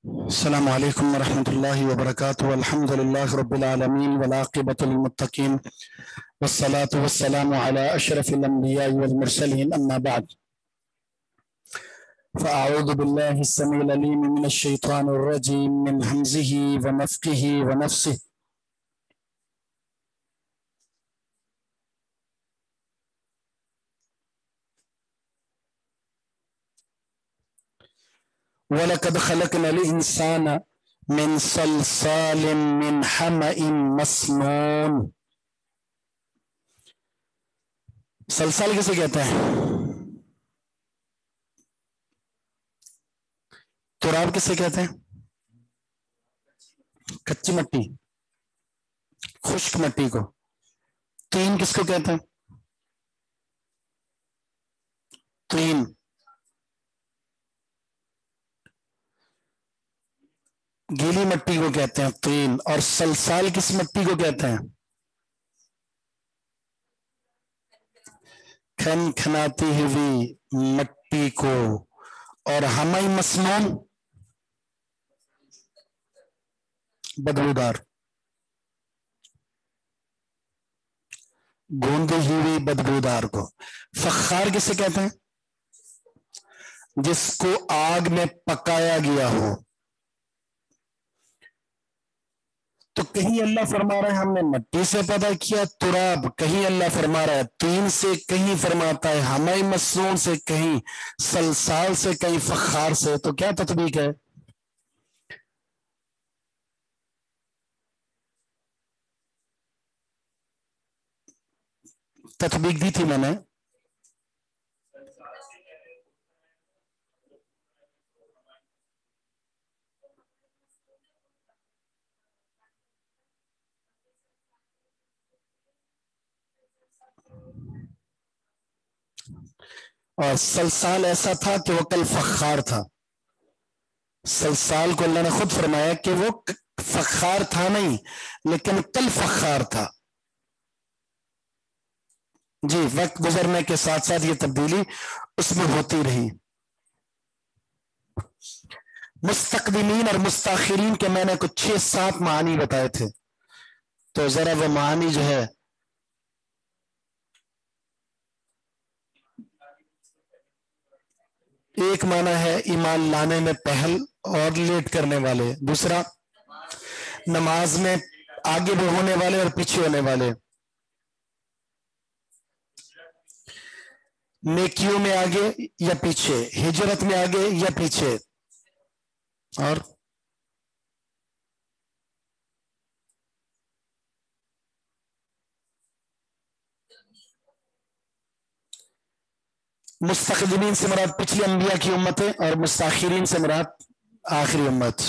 السلام علیکم ورحمۃ اللہ وبرکاتہ الحمد للہ رب العالمین والعاقبۃ للمتقین والصلاة والسلام علی اشرف الانبیاء والمرسلین اما بعد فاعوذ باللہ السمیع العلیم من الشیطان الرجیم من حمزہ ونفخہ ونفثہ وَلَقَدْ خَلَقْنَا الْإِنسَانَ مِنْ صَلْصَالٍ مِنْ حَمَإٍ مَسْنُونٍ۔ صلصال کسے کہتے ہیں؟ تراب کسے کہتے ہیں؟ کچی مٹی، خشک مٹی کو۔ طین کس کو کہتے ہیں؟ طین گیلی مٹی کو کہتے ہیں طین، اور صلصال کس مٹی کو کہتے ہیں؟ کھن کھناتی ہوئی مٹی کو۔ اور حمئی مسنون بدبودار، گوندی ہوئی بدبودار کو۔ فخار کسے کہتے ہیں؟ جس کو آگ میں پکایا گیا ہو۔ تو کہیں اللہ فرما رہا ہے ہم نے مٹی سے پیدا کیا تراب، کہیں اللہ فرما رہا ہے طین سے، کہیں فرماتا ہے حمئی مسنون سے، کہیں صلصال سے، کہیں فخار سے۔ تو کیا تطبیق ہے؟ تطبیق دی تھی میں نے۔ اور صلصال ایسا تھا کہ وہ کل فخار تھا۔ صلصال کو اللہ نے خود فرمایا کہ وہ فخار تھا نہیں، لیکن کل فخار تھا۔ جی، وقت گزرنے کے ساتھ ساتھ یہ تبدیلی اس میں ہوتی رہی۔ مستقدمین اور مستاخرین کے میں نے کچھ 6-7 معنی بتائے تھے، تو ذرا وہ معنی جو ہے ایک معنی ہے ایمان لانے میں پہل اور لیٹ کرنے والے، دوسرا نماز میں آگے ہونے والے اور پیچھے ہونے والے، نیکیوں میں آگے یا پیچھے، ہجرت میں آگے یا پیچھے، اور مستقدمین سے مراد پچھلی انبیاء کی امتیں، اور مستاخرین سے مراد آخری امت۔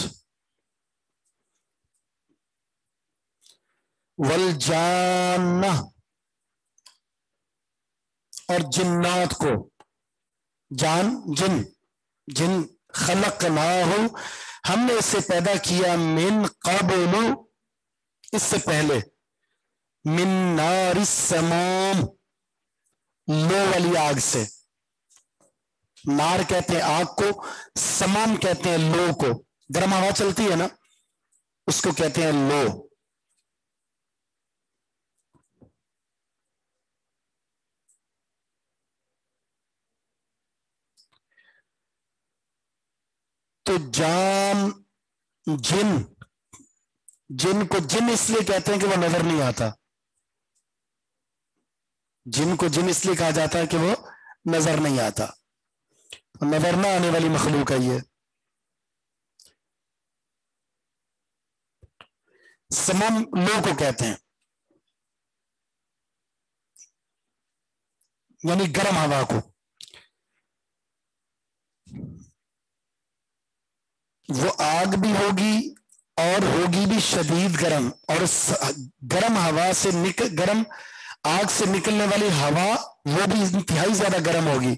والجانہ، اور جنات کو، جان جن، جن خلقناہ، ہم نے اسے پیدا کیا، من قبل، اس سے پہلے، من نار السموم، لو والی آگ سے۔ نار کہتے ہیں آگ کو، سموم کہتے ہیں لو کو، گرم ہوا چلتی ہے نا، اس کو کہتے ہیں لو۔ تو جان، جن، جن کو جن اس لیے کہتے ہیں کہ وہ نظر نہیں آتا، جن کو جن اس لیے کہا جاتا ہے کہ وہ نظر نہیں آتا، نظر نہ آنے والی مخلوق ہے یہ۔ سمم لو کو کہتے ہیں، یعنی گرم ہوا کو۔ وہ آگ بھی ہوگی اور ہوگی بھی شدید گرم، اور گرم ہوا سے گرم آگ سے نکلنے والی ہوا وہ بھی انتہائی زیادہ گرم ہوگی۔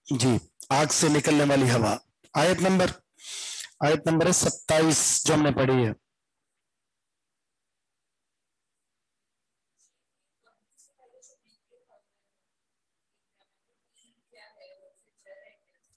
جی، آگ سے نکلنے والی ہوا۔ آیت نمبر ہے 27 جو ہم نے پڑھی ہے۔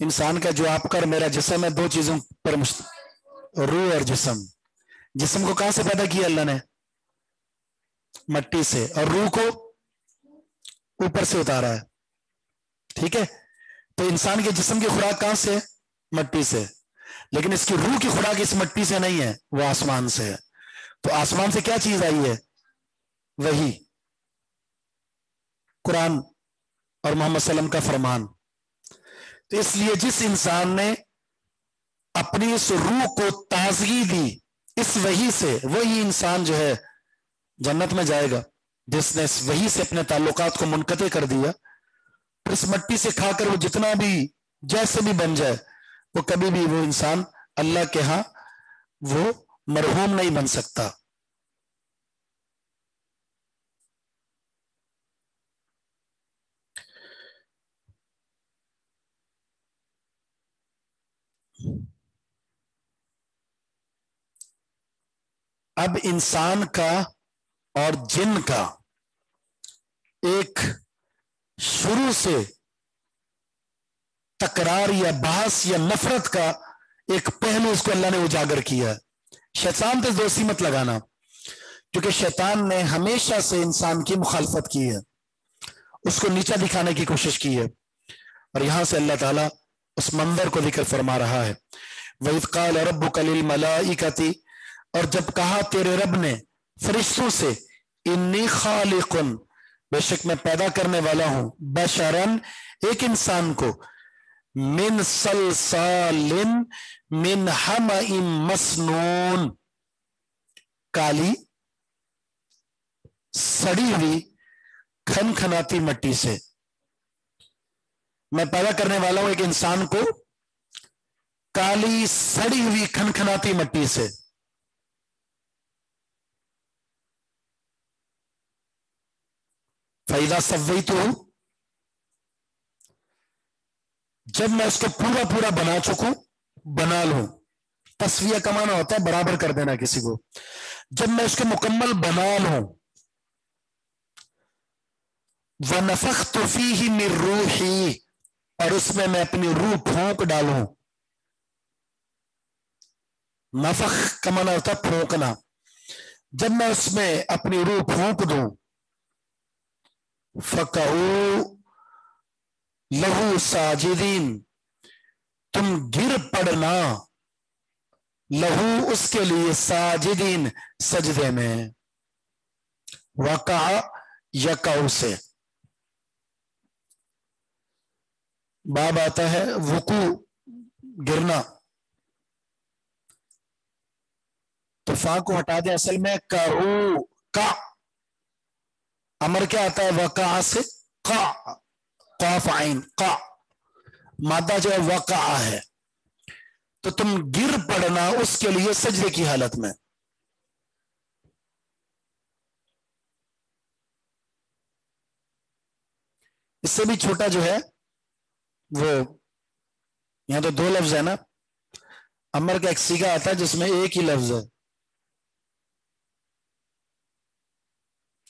انسان کا جو آپ کا اور میرا جسم ہے دو چیزوں پر روح اور جسم. جسم کو کہاں سے پیدا کیا اللہ نے؟ مٹی سے. اور روح کو اوپر سے اتارا ہے. ٹھیک ہے. تو انسان کے جسم کی خوراک کہاں سے؟ مٹی سے. لیکن اس کی روح کی خوراک اس مٹی سے نہیں ہے, وہ آسمان سے ہے. تو آسمان سے کیا چیز آئی ہے؟ وہی قرآن اور محمد صلی اللہ علیہ وسلم کا فرمان. تو اس لیے جس انسان نے اپنی اس روح کو تازگی دی اس وحی سے, وہی انسان جو ہے جنت میں جائے گا. جس نے اس وحی سے اپنے تعلقات کو منقطع کر دیا, پھر اس مٹی سے کھا کر وہ جتنا بھی جیسے بھی بن جائے, وہ کبھی بھی وہ انسان اللہ کے ہاں وہ مرحوم نہیں بن سکتا. اب انسان کا اور جن کا ایک شروع سے تکرار یا بحث یا نفرت کا ایک پہلو اس کو اللہ نے اجاگر کیا. شیطان تو دوستی مت لگانا, کیونکہ شیطان نے ہمیشہ سے انسان کی مخالفت کی ہے, اس کو نیچا دکھانے کی کوشش کی ہے. اور یہاں سے اللہ تعالیٰ اس منظر کو ذکر فرما رہا ہے. وَإِذْ قَالَ رَبُّكَ لِلْمَلَائِكَةِ, اور جب کہا تیرے رب نے فرشتوں سے, انی خالق, بے شک میں پیدا کرنے والا ہوں, بشرن, ایک انسان کو, من صلصال من حمأ مسنون, کالی سڑی ہوئی کھنکھناتی مٹی سے. میں پیدا کرنے والا ہوں ایک انسان کو کالی سڑی ہوئی کھنکھناتی مٹی سے. فَإِذَا سَوَّيْتُهُ, جب میں اس کو پورا پورا بنا چکوں, بنا لوں. تسویہ کا معنی ہوتا ہے برابر کر دینا کسی کو. جب میں اس کو مکمل بنا لوں, وَنَفَخْتُ فِيهِ مِن رُوحِي, اور اس میں میں اپنی روح پھونک ڈالوں. نفخ کا معنی ہوتا ہے پھونکنا. جب میں اس میں اپنی روح پھونک دوں, فَقَعُوا لَهُ سَاجِدِينَ, تم گر پڑنا, لہو اس کے لیے, ساجدین سجدے میں. وقع یقع سے باب آتا ہے وقوع گرنا, تو فا کو ہٹا دیں, اصل میں کعو, کا امر کیا آتا ہے وقع سے, قا, قاف عین, قا مادہ جو ہے وقع ہے. تو تم گر پڑنا اس کے لیے سجدے کی حالت میں. اس سے بھی چھوٹا جو ہے وہ, یہاں تو دو لفظ ہے نا, امر کا ایک سیگا آتا ہے جس میں ایک ہی لفظ ہے.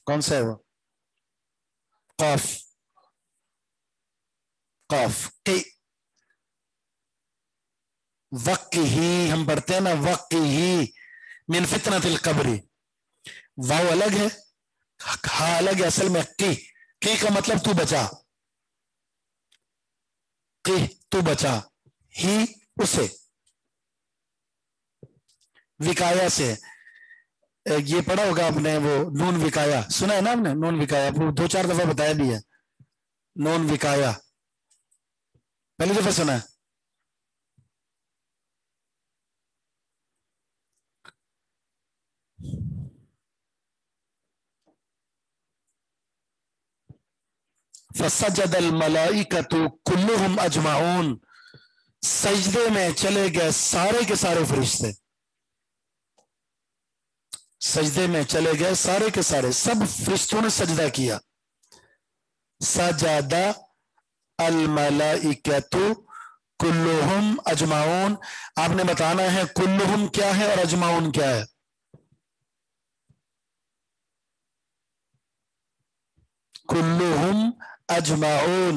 کون سا ہے وہ؟ قاف, قاف کی, وقی, ہم پڑھتے ہیں نا وقی من فتنۃ القبر, واو الگ ہے, ہاں الگ ہے. اصل میں کی کا مطلب تو بچا, کی تو بچا, ہی اسے, وکایا سے. یہ پڑھا ہوگا آپ نے وہ نون وکایا, سنا ہے نا آپ نے نون وکایا, آپ کو 2-4 دفعہ بتایا بھی ہے. نون وکایا پہلی دفعہ سنا ہے. فسجد الملائکۃ کلہم اجمعون, سجدے میں چلے گئے سارے کے سارے فرشتے, سجدے میں چلے گئے سارے کے سارے, سب فرشتوں نے سجدہ کیا. سجد الملائکۃ کلہم اجمعون, آپ نے بتانا ہے کلہم کیا ہے اور اجمعون کیا ہے. کلہم اجمعون,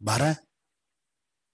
12।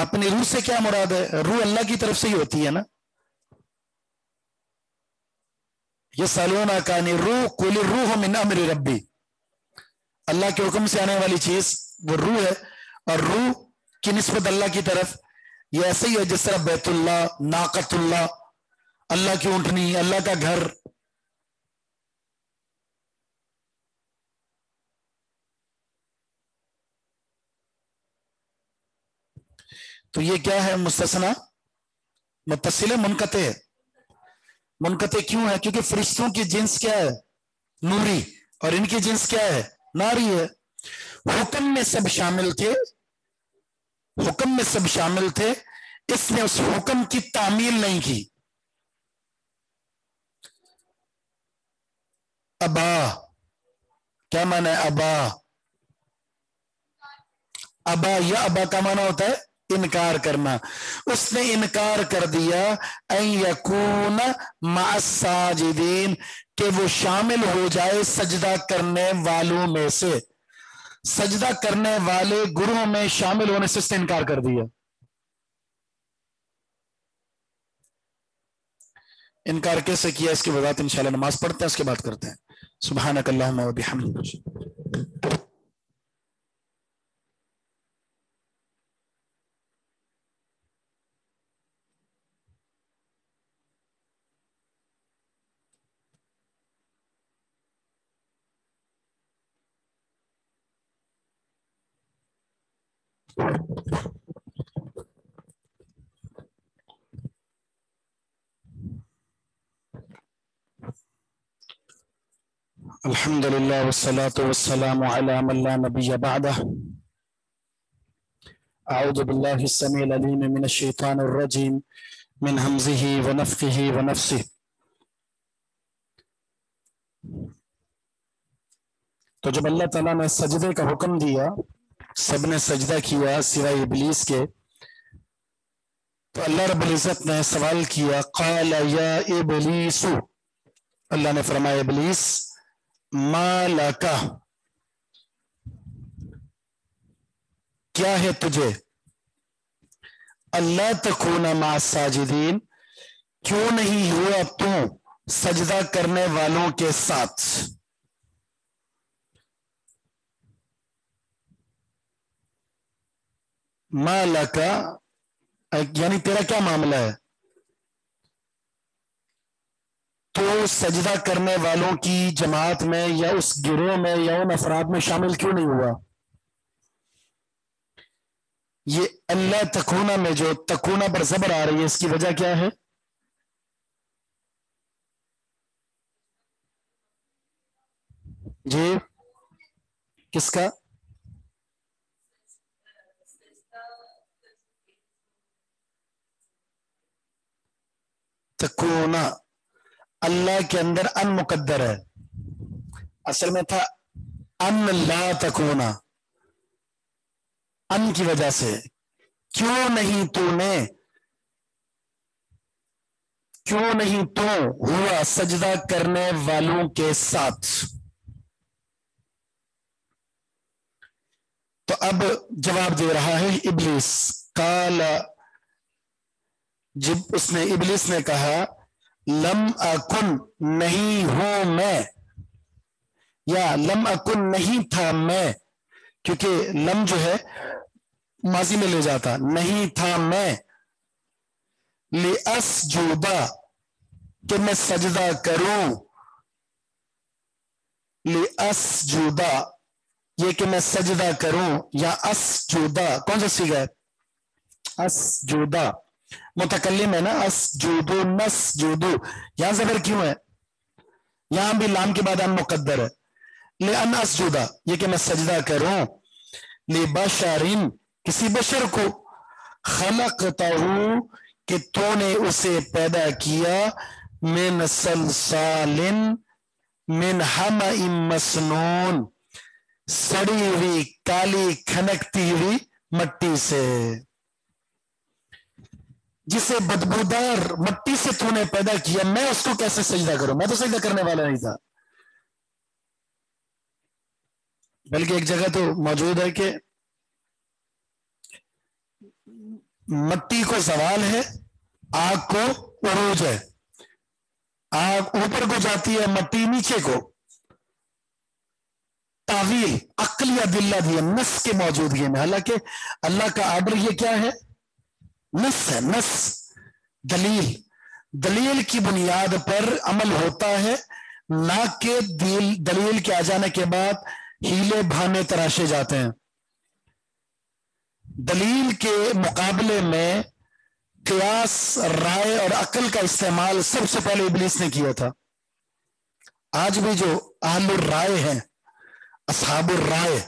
اپنی روح سے کیا مراد ہے؟ روح اللہ کی طرف سے ہی ہوتی ہے نا. یہ سالون کانی روح قل الروح من امر ربی، اللہ کے حکم سے آنے والی چیز وہ روح ہے، اور روح کی نسبت اللہ کی طرف یہ ایسے ہی ہے جس طرح بیت اللہ، ناقۃ اللہ، اللہ کی اونٹنی، اللہ کا گھر. تو یہ کیا ہے؟ مستثنا متصل منقطع ہے. منقطع کیوں ہے؟ کیونکہ فرشتوں کی جنس کیا ہے؟ نوری، اور ان کی جنس کیا ہے؟ ناری ہے. حکم میں سب شامل تھے، حکم میں سب شامل تھے، اس نے اس حکم کی تعمیل نہیں کی. ابا کیا معنی ہے؟ ابا، ابا یا ابا کا معنی ہوتا ہے انکار کرنا. اس نے انکار کر دیا ان یکون مع الساجدین، کہ وہ شامل ہو جائے سجدہ کرنے والوں میں سے. سجدہ کرنے والے گروہ میں شامل ہونے سے اس نے انکار کر دیا. انکار کیسے کیا؟ اس کی وضاحت انشاءاللہ نماز پڑھتے ہیں اس کے بعد کرتے ہیں. سبحانک اللہم و بحمدک. الحمد للہ والصلاة والسلام علی من لا نبی بعدہ. اعوذ باللہ السمیع العلیم من الشیطان الرجیم من ہمزہ ونفخہ ونفثہ. تو جب اللہ تعالیٰ نے سجدے کا حکم دیا، سب نے سجدہ کیا سوائے ابلیس کے، تو اللہ رب العزت نے سوال کیا قال یا ابلیس، اللہ نے فرمایا ابلیس ما لکا، کیا ہے تجھے، اللہ تکون مع الساجدین، کیوں نہیں ہوا تو سجدہ کرنے والوں کے ساتھ. ما لکا یعنی تیرا کیا معاملہ ہے، تو سجدہ کرنے والوں کی جماعت میں یا اس گروہ میں یا ان افراد میں شامل کیوں نہیں ہوا. یہ اللہ تکونا میں جو تکونا پر زبر آ رہی ہے، اس کی وجہ کیا ہے؟ جی کس کا؟ تکونا اللہ کے اندر ان مقدر ہے، اصل میں تھا ان لا تکونا، ان کی وجہ سے. کیوں نہیں تو نے، کیوں نہیں تو ہوا سجدہ کرنے والوں کے ساتھ. تو اب جواب دے رہا ہے ابلیس. قال، جب اس نے ابلیس نے کہا لم اکن نہیں ہوں میں، یا لم اکن نہیں تھا میں، کیونکہ لم جو ہے ماضی میں لے جاتا، نہیں تھا میں، لأسجدا کہ میں سجدہ کروں، لأسجدا یہ کہ میں سجدہ کروں، یا اسجدا کون سا صیغہ ہے؟ اسجدا متکلم ہے نا، اسجدو نسجدو، یہاں زبر کیوں ہے؟ یہاں بھی لام کے بعد ان مقدر ہے. لأن اسجدا یہ کہ میں سجدہ کروں، لبشرن کسی بشر کو، خلقتہ کہ تو نے اسے پیدا کیا، من صلصال من حمأ مسنون سڑی ہوئی کالی کھنکتی ہوئی مٹی سے. جسے بدبودار مٹی سے تو نے پیدا کیا، میں اس کو کیسے سجدہ کروں؟ میں تو سجدہ کرنے والا نہیں تھا. بلکہ ایک جگہ تو موجود ہے کہ مٹی کو زوال ہے، آگ کو عروج ہے. آگ اوپر کو جاتی ہے، مٹی نیچے کو. تعویل عقلی ادلہ دی نص کے موجودگی میں، حالانکہ اللہ کا آرڈر یہ کیا ہے؟ نص ہے. نص دلیل، دلیل کی بنیاد پر عمل ہوتا ہے، نہ کہ دلیل کے آ جانے کے بعد ہیلے بہانے تراشے جاتے ہیں. دلیل کے مقابلے میں قیاس، رائے اور عقل کا استعمال سب سے پہلے ابلیس نے کیا تھا. آج بھی جو اہل الرائے ہیں، اصحاب الرائے،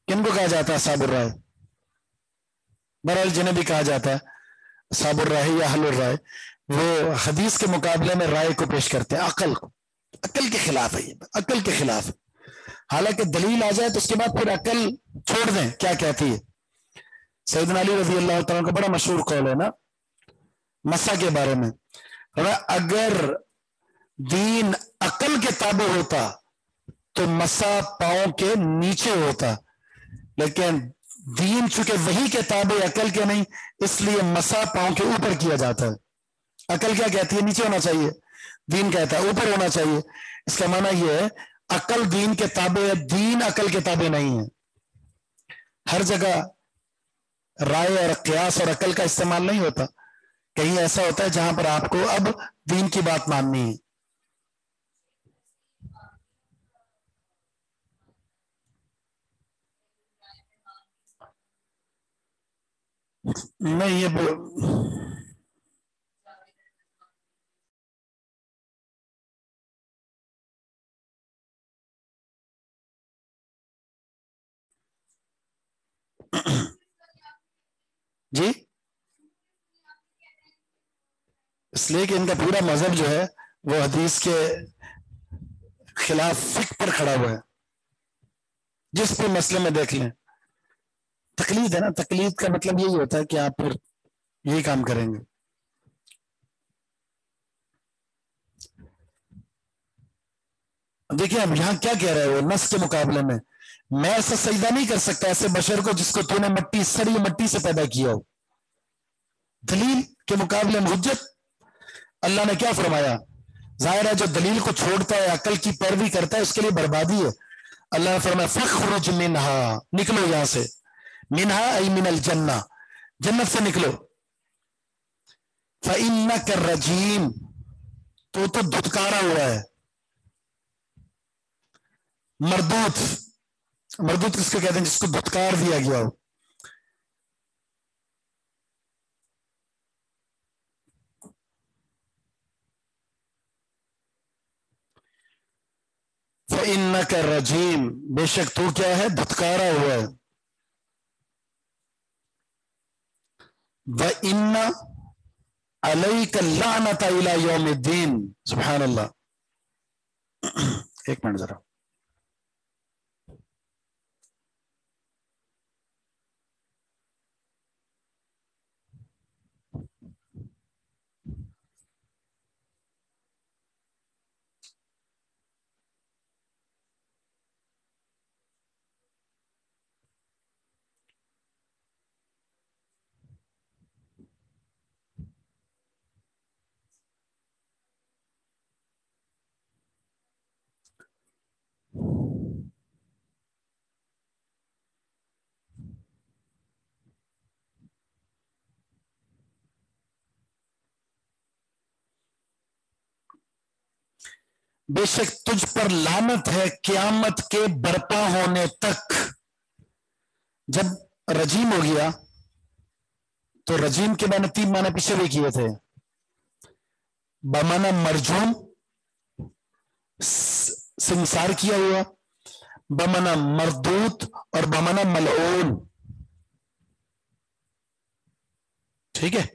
کن کو کہا جاتا ہے اصحاب الرائے؟ بہرحال جنہیں بھی کہا جاتا ہے اصحاب الرائے یا اہل الرائے، وہ حدیث کے مقابلے میں رائے کو پیش کرتے ہیں، عقل کو. عقل کے خلاف ہے، یہ عقل کے خلاف ہے. حالانکہ دلیل آ جائے تو اس کے بعد پھر عقل چھوڑ دیں کیا کہتی ہے. سیدنا علی رضی اللہ تعالیٰ کا بڑا مشہور قول ہے نا مسا کے بارے میں، اگر دین عقل کے تابع ہوتا تو مسا پاؤں کے نیچے ہوتا، لیکن دین چونکہ وہی کے تابع عقل کے نہیں، اس لیے مسا پاؤں کے اوپر کیا جاتا ہے. عقل کیا کہتی ہے؟ نیچے ہونا چاہیے. دین کہتا ہے اوپر ہونا چاہیے. اس کا معنی یہ ہے عقل دین کے تابع ہے، دین عقل کے تابع نہیں ہے. ہر جگہ رائے اور قیاس اور عقل کا استعمال نہیں ہوتا. کہیں ایسا ہوتا ہے جہاں پر آپ کو اب دین کی بات ماننی ہے. نہیں یہ جی، اس لیے کہ ان کا پورا مذہب جو ہے وہ حدیث کے خلاف فقہ پر کھڑا ہوا ہے. جس بھی مسئلے میں دیکھ لیں تقلید ہے نا. تقلید کا مطلب یہی ہوتا ہے کہ آپ پھر یہی کام کریں گے. دیکھیں اب یہاں کیا کہہ رہے ہو نص کے مقابلے میں، میں ایسا سجدہ نہیں کر سکتا ایسے بشر کو جس کو تو نے مٹی، سری مٹی سے پیدا کیا ہو. دلیل کے مقابلے میں حجت. اللہ نے کیا فرمایا؟ ظاہر ہے جو دلیل کو چھوڑتا ہے، عقل کی پیروی کرتا ہے، اس کے لیے بربادی ہے. اللہ نے فرمایا فخرج منہا، نکلو یہاں سے. منہا ای من الجنہ، جنت سے نکلو. فإنک الرجیم، تو دھتکارا ہوا ہے. مردود، مردود کس کو کہتے ہیں؟ جس کو دھتکار دیا گیا ہو. فإنک الرجیم، بے شک تو کیا ہے؟ دھتکارا ہوا ہے. وَإِنَّ عَلَيْكَ اللَّعْنَةَ إِلَى يَوْمِ الدِّينِ. سبحان اللہ. ایک منٹ ذرا. بے شک تجھ پر لعنت ہے قیامت کے برپا ہونے تک. جب رجیم ہو گیا تو رجیم کے معنی 3 معنی پیچھے بھی کیے تھے. بمعنی مرجوم، سنسار کیا ہوا، بمعنی مردود اور بمعنی ملعون. ٹھیک ہے.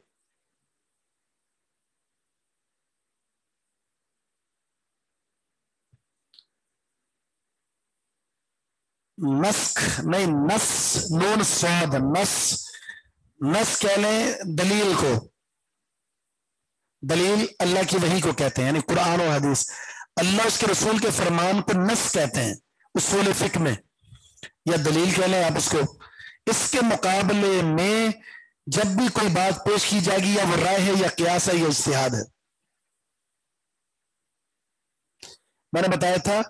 نسخ نہیں، نس، نون سواد، نس. نس کہہ لیں دلیل کو. دلیل اللہ کی وحی کو کہتے ہیں، یعنی قرآن و حدیث. اللہ اس کے رسول کے فرمان کو نس کہتے ہیں اصول فقہ میں، یا دلیل کہہ لیں آپ اس کو. اس کے مقابلے میں جب بھی کوئی بات پیش کی جائے گی یا وہ رائے ہے یا قیاس ہے یا اجتہاد ہے. میں نے بتایا تھا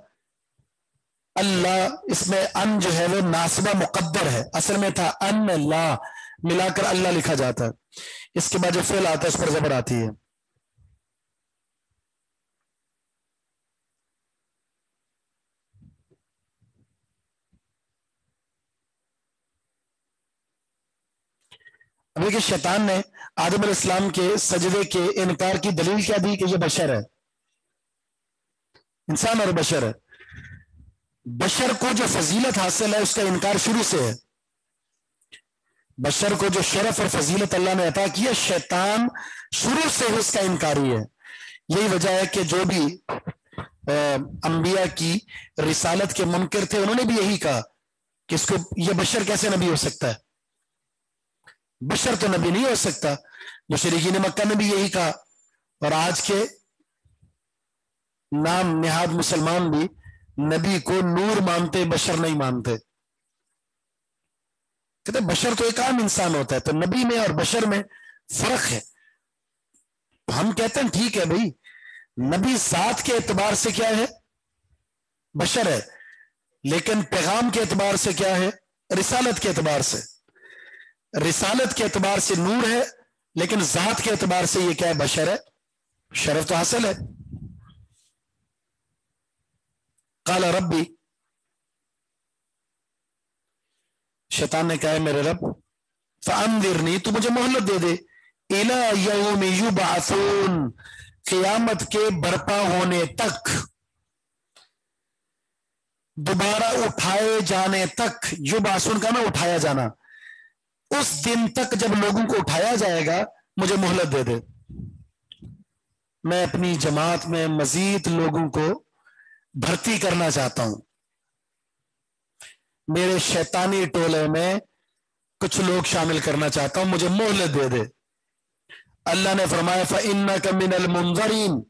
اللہ اس میں ان جو ہے وہ ناصبہ مقدر ہے، اصل میں تھا ان لا ملا کر اللہ لکھا جاتا ہے، اس کے بعد جو فعل آتا ہے اس پر زبر آتی ہے. ابھی کہ شیطان نے آدم علیہ السلام کے سجدے کے انکار کی دلیل کیا دی کہ یہ بشر ہے، انسان اور بشر ہے. بشر کو جو فضیلت حاصل ہے اس کا انکار شروع سے ہے. بشر کو جو شرف اور فضیلت اللہ نے عطا کیا، شیطان شروع سے اس کا انکاری ہے. یہی وجہ ہے کہ جو بھی انبیاء کی رسالت کے منکر تھے انہوں نے بھی یہی کہا کہ اس کو یہ بشر کیسے نبی ہو سکتا ہے، بشر تو نبی نہیں ہو سکتا. مشرکین مکہ نے بھی یہی کہا، اور آج کے نام نہاد مسلمان بھی نبی کو نور مانتے، بشر نہیں مانتے. کہتے بشر تو ایک عام انسان ہوتا ہے، تو نبی میں اور بشر میں فرق ہے. ہم کہتے ہیں ٹھیک ہے بھائی، نبی ذات کے اعتبار سے کیا ہے، بشر ہے، لیکن پیغام کے اعتبار سے کیا ہے، رسالت کے اعتبار سے. رسالت کے اعتبار سے نور ہے، لیکن ذات کے اعتبار سے یہ کیا ہے، بشر ہے. شرف تو حاصل ہے. قال ربی، شیطان نے کہا ہے میرے رب، فانذرنی، تو مجھے مہلت دے دے، الی یوم یبعثون، قیامت کے برپا ہونے تک، دوبارہ اٹھائے جانے تک. یبعثون کا نا اٹھایا جانا، اس دن تک جب لوگوں کو اٹھایا جائے گا مجھے مہلت دے دے. میں اپنی جماعت میں مزید لوگوں کو بھرتی کرنا چاہتا ہوں، میرے شیطانی ٹولے میں کچھ لوگ شامل کرنا چاہتا ہوں، مجھے مہلت دے دے. اللہ نے فرمایا فَإِنَّكَ مِنَ الْمُنظَرِينَ،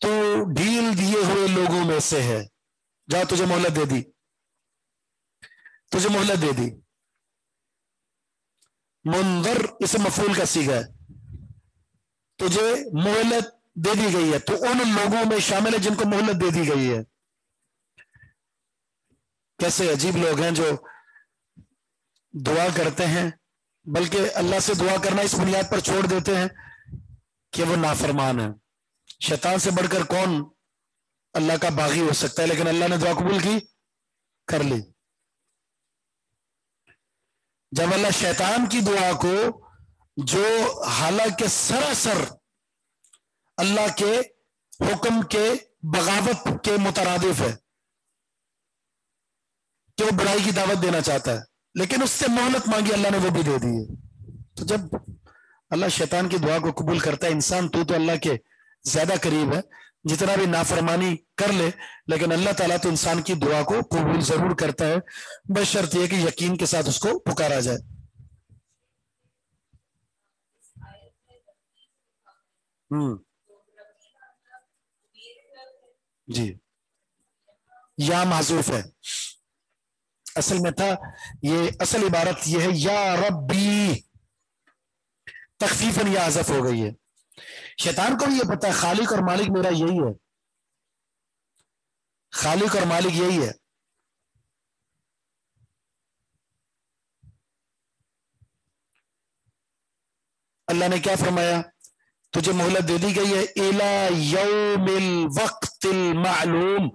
تو ڈھیل دیے ہوئے لوگوں میں سے ہے. جاؤ تجھے مہلت دے دی، تجھے مہلت دے دی. منظر اسم مفعول کا صیغہ ہے، تجھے مہلت دے دی گئی ہے، تو ان لوگوں میں شامل ہے جن کو مہلت دے دی گئی ہے. کیسے عجیب لوگ ہیں جو دعا کرتے ہیں، بلکہ اللہ سے دعا کرنا اس بنیاد پر چھوڑ دیتے ہیں کہ وہ نافرمان ہے. شیطان سے بڑھ کر کون اللہ کا باغی ہو سکتا ہے، لیکن اللہ نے دعا قبول کی، کر لی. جب اللہ شیطان کی دعا کو، جو حالانکہ سراسر اللہ کے حکم کے بغاوت کے مترادف ہے کہ وہ برائی کی دعوت دینا چاہتا ہے، لیکن اس سے مہلت مانگی، اللہ نے وہ بھی دے دی ہے. تو جب اللہ شیطان کی دعا کو قبول کرتا ہے، انسان تو اللہ کے زیادہ قریب ہے، جتنا بھی نافرمانی کر لے، لیکن اللہ تعالیٰ تو انسان کی دعا کو قبول ضرور کرتا ہے، بشرط یہ کہ یقین کے ساتھ اس کو پکارا جائے. جی، یا محذوف ہے، اصل میں تھا یہ، اصل عبارت یہ ہے یا ربی، تخفیفاً یا حذف ہو گئی ہے. شیطان کو بھی یہ پتا ہے خالق اور مالک میرا یہی ہے، خالق اور مالک یہی ہے. اللہ نے کیا فرمایا، تجھے مہلت دے دی گئی ہے، الی یوم الوقت المعلوم،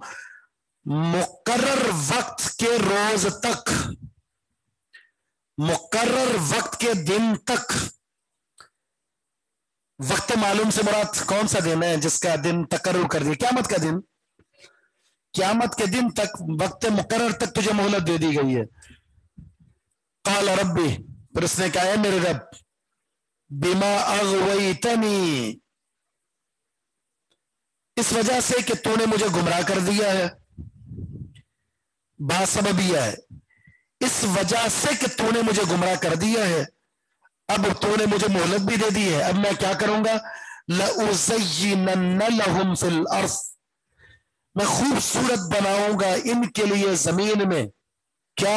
مقرر وقت کے روز تک، مقرر وقت کے دن تک. وقت معلوم سے مراد کون سا دن ہے جس کا دن تقرر کر دیا، قیامت کا دن. قیامت کے دن تک، وقت مقرر تک تجھے مہلت دے دی گئی ہے. قال ربی، پھر اس نے کہا ہے میرے رب، بما اغویتنی، اس وجہ سے کہ تو نے مجھے گمراہ کر دیا ہے. باسببیہ ہے، اس وجہ سے کہ تو نے مجھے گمراہ کر دیا ہے، اب تو نے مجھے مہلت بھی دے دی ہے، اب میں کیا کروں گا، لَأُزَيِّنَنَّ لَهُمْ فِي الْأَرْضِ، میں خوبصورت بناؤں گا ان کے لیے زمین میں. کیا؟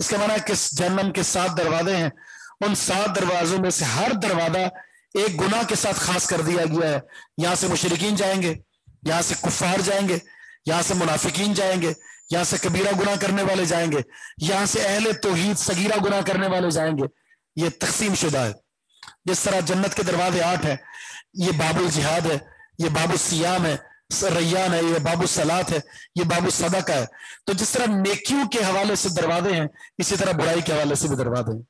اس کا معنی ہے کہ جہنم کے 7 دروازے ہیں، ان 7 دروازوں میں سے ہر دروازہ ایک گناہ کے ساتھ خاص کر دیا گیا ہے. یہاں سے مشرکین جائیں گے، یہاں سے کفار جائیں گے، یہاں سے منافقین جائیں گے، یہاں سے کبیرہ گناہ کرنے والے جائیں گے، یہاں سے اہل توحید صغیرہ گناہ کرنے والے جائیں گے. یہ تقسیم شدہ ہے. جس طرح جنت کے دروازے 8 ہیں، یہ باب الجہاد ہے، یہ باب الصیام ہے، ریان ہے، یہ باب الصلاۃ ہے، یہ باب الصدقہ ہے. تو جس طرح نیکیوں کے حوالے سے دروازے ہیں، اسی طرح برائی کے حوالے سے بھی دروازے ہیں.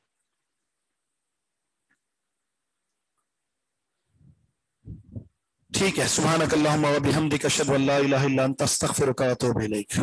ٹھیک ہے. سبحانک اللہم و بحمدک اشہد ان لا الہ الا انت استغفرک و اتوب الیک.